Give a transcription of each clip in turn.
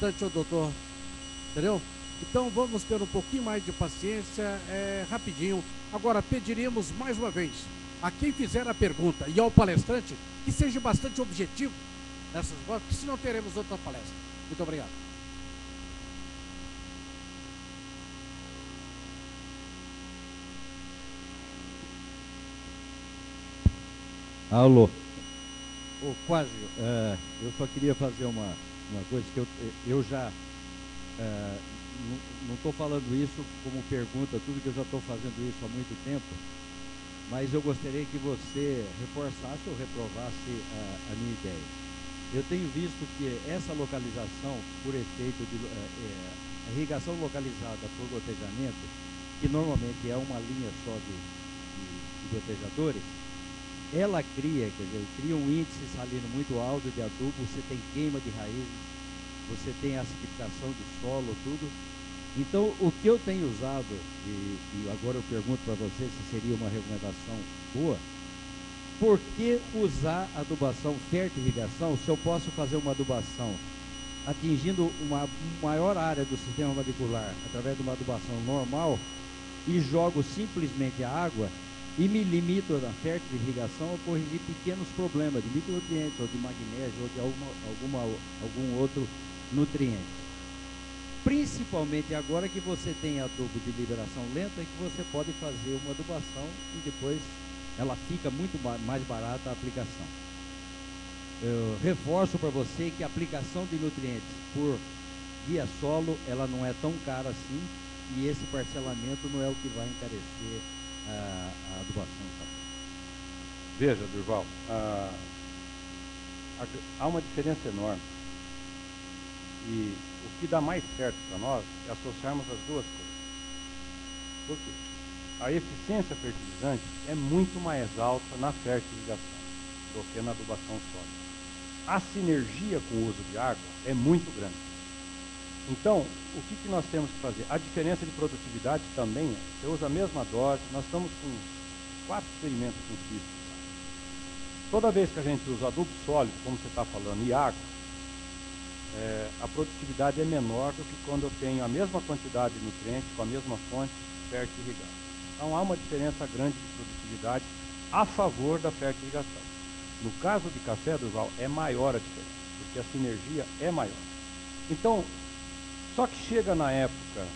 importante, o doutor, entendeu? Então vamos ter um pouquinho mais de paciência, rapidinho. Agora, pediríamos mais uma vez a quem fizer a pergunta e ao palestrante que seja bastante objetivo nessas vozes, porque senão teremos outra palestra. Muito obrigado. Alô. Ô, Quásio, eu só queria fazer uma coisa que eu já não estou falando isso como pergunta, tudo que eu já estou fazendo isso há muito tempo, mas eu gostaria que você reforçasse ou reprovasse a minha ideia. Eu tenho visto que essa localização, por efeito de irrigação localizada por gotejamento, que normalmente é uma linha só de gotejadores, ela cria um índice salino muito alto de adubo, você tem queima de raízes, você tem acidificação do solo, tudo. Então, o que eu tenho usado, e agora eu pergunto para você se seria uma recomendação boa, por que usar adubação fertirrigação se eu posso fazer uma adubação atingindo uma maior área do sistema radicular através de uma adubação normal e jogo simplesmente a água e me limito na fertirrigação a corrigir pequenos problemas de micronutrientes ou de magnésio ou de algum outro nutriente. Principalmente agora que você tem adubo de liberação lenta, que você pode fazer uma adubação e depois ela fica muito mais barata a aplicação. Eu reforço para você que a aplicação de nutrientes por via solo, ela não é tão cara assim, e esse parcelamento não é o que vai encarecer a adubação. Veja, Durval, há uma diferença enorme. E o que dá mais certo para nós é associarmos as duas coisas. Por quê? A eficiência fertilizante é muito mais alta na fertilização do que na adubação sólida. A sinergia com o uso de água é muito grande. Então, o que nós temos que fazer? A diferença de produtividade também você usa a mesma dose. Nós estamos com 4 experimentos com física. Toda vez que a gente usa adubo sólido, como você está falando, e água, a produtividade é menor do que quando eu tenho a mesma quantidade de nutrientes com a mesma fonte fertirrigada. Então há uma diferença grande de produtividade a favor da fertirrigação. No caso de café, Durval, é maior a diferença, porque a sinergia é maior. Então, só que chega na época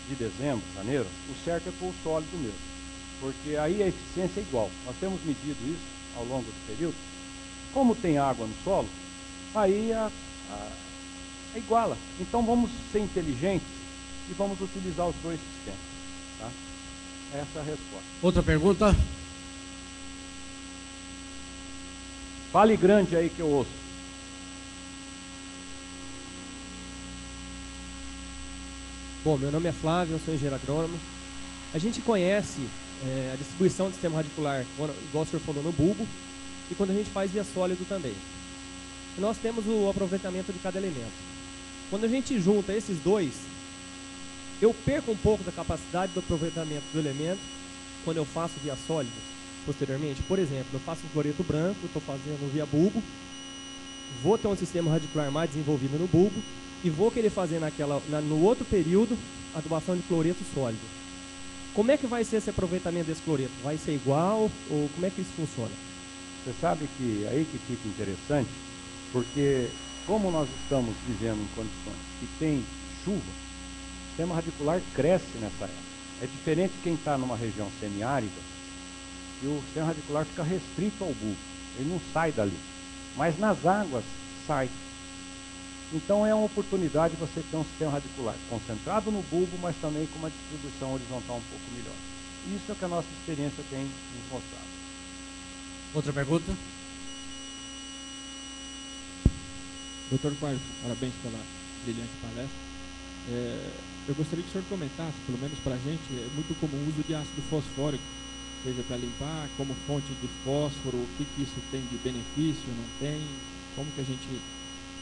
de dezembro, janeiro, o certo é pôr o sólido mesmo, porque aí a eficiência é igual. Nós temos medido isso ao longo do período. Como tem água no solo, aí é iguala. Então vamos ser inteligentes e vamos utilizar os dois sistemas. Tá? Essa é a resposta. Outra pergunta? Fale grande aí que eu ouço. Bom, meu nome é Flávio, eu sou engenheiro agrônomo. A gente conhece a distribuição do sistema radicular, igual o senhor falou, no bulbo, e quando a gente faz via sólido também. E nós temos o aproveitamento de cada elemento. Quando a gente junta esses dois, eu perco um pouco da capacidade do aproveitamento do elemento quando eu faço via sólido posteriormente. Por exemplo, eu faço um cloreto branco, estou fazendo via bulbo, vou ter um sistema radicular mais desenvolvido no bulbo e vou querer fazer no outro período adubação de cloreto sólido. Como é que vai ser esse aproveitamento desse cloreto? Vai ser igual ou como é que isso funciona? Você sabe que aí que fica interessante, porque como nós estamos vivendo em condições que tem chuva, o sistema radicular cresce nessa época. É diferente de quem está numa região semiárida, e o sistema radicular fica restrito ao bulbo, ele não sai dali. Mas nas águas sai. Então é uma oportunidade de você ter um sistema radicular concentrado no bulbo, mas também com uma distribuição horizontal um pouco melhor. Isso é o que a nossa experiência tem nos mostrado. Outra pergunta? Doutor Quásio, parabéns pela brilhante palestra. Eu gostaria que o senhor comentasse, pelo menos para a gente, é muito comum o uso de ácido fosfórico, seja para limpar, como fonte de fósforo, o que isso tem de benefício, não tem, como que a gente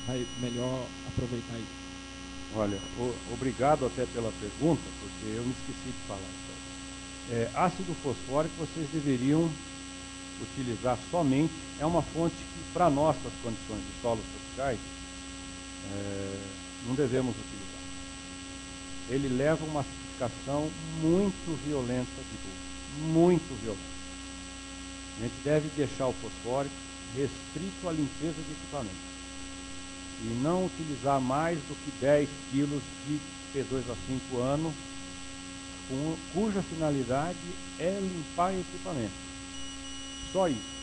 vai melhor aproveitar isso? Olha, obrigado até pela pergunta, porque eu me esqueci de falar isso. Ácido fosfórico vocês deveriam utilizar somente, é uma fonte que para nossas condições de solos tropicais não devemos utilizar. Ele leva uma acidificação muito violenta de bulbo, muito violenta. A gente deve deixar o fosfórico restrito à limpeza de equipamento e não utilizar mais do que 10 quilos de P2A5 ano, cuja finalidade é limpar equipamento. Só isso.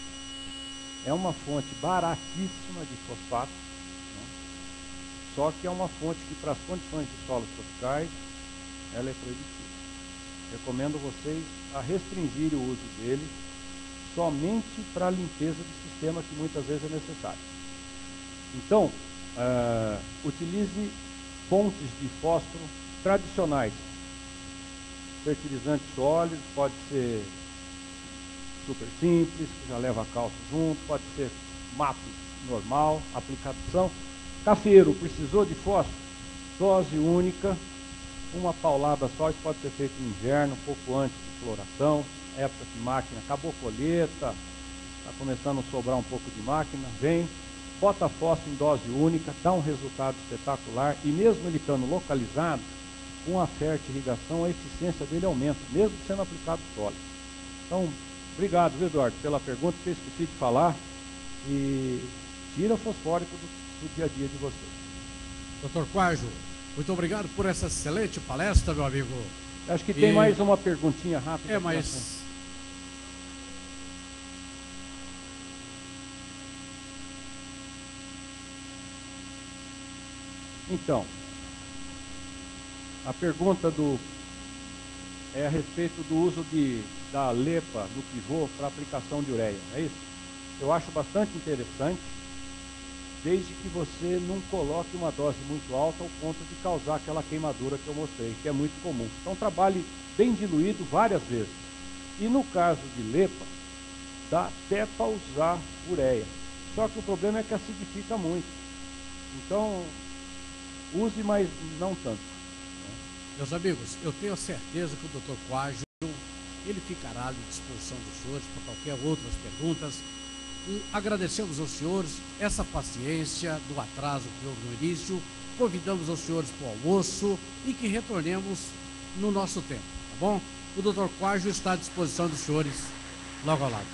É uma fonte baratíssima de fosfato, né? Só que é uma fonte que, para as condições de solos tropicais, ela é proibitiva. Recomendo vocês a restringir o uso dele somente para a limpeza do sistema, que muitas vezes é necessário. Então, utilize fontes de fósforo tradicionais. Fertilizante sólido, pode ser super simples, que já leva cálcio junto, pode ser mato normal, aplicação. Cafeiro, precisou de fósforo? Dose única, uma paulada só, isso pode ser feito no inverno, um pouco antes de floração, época que máquina, acabou a colheita, está começando a sobrar um pouco de máquina, vem, bota fósforo em dose única, dá um resultado espetacular, e mesmo ele estando localizado, com a fertirrigação, a eficiência dele aumenta, mesmo sendo aplicado sólido. Então, obrigado, viu, Eduardo, pela pergunta, que eu esqueci de falar, e tira o fosfórico do dia a dia de vocês. Dr. Quajo, muito obrigado por essa excelente palestra, meu amigo. Acho que tem mais uma perguntinha rápida. Mas... Então, a pergunta é a respeito do uso da LEPA no pivô para aplicação de ureia, é isso? Eu acho bastante interessante, desde que você não coloque uma dose muito alta ao ponto de causar aquela queimadura que eu mostrei, que é muito comum. Então, trabalhe bem diluído várias vezes. E no caso de LEPA, dá até para usar ureia. Só que o problema é que acidifica muito. Então, use, mas não tanto. Meus amigos, eu tenho certeza que o Dr. Quajo, ele ficará à disposição dos senhores para qualquer outras perguntas. E agradecemos aos senhores essa paciência do atraso que houve no início. Convidamos os senhores para o almoço e que retornemos no nosso tempo, tá bom? O Dr. Quajo está à disposição dos senhores logo ao lado.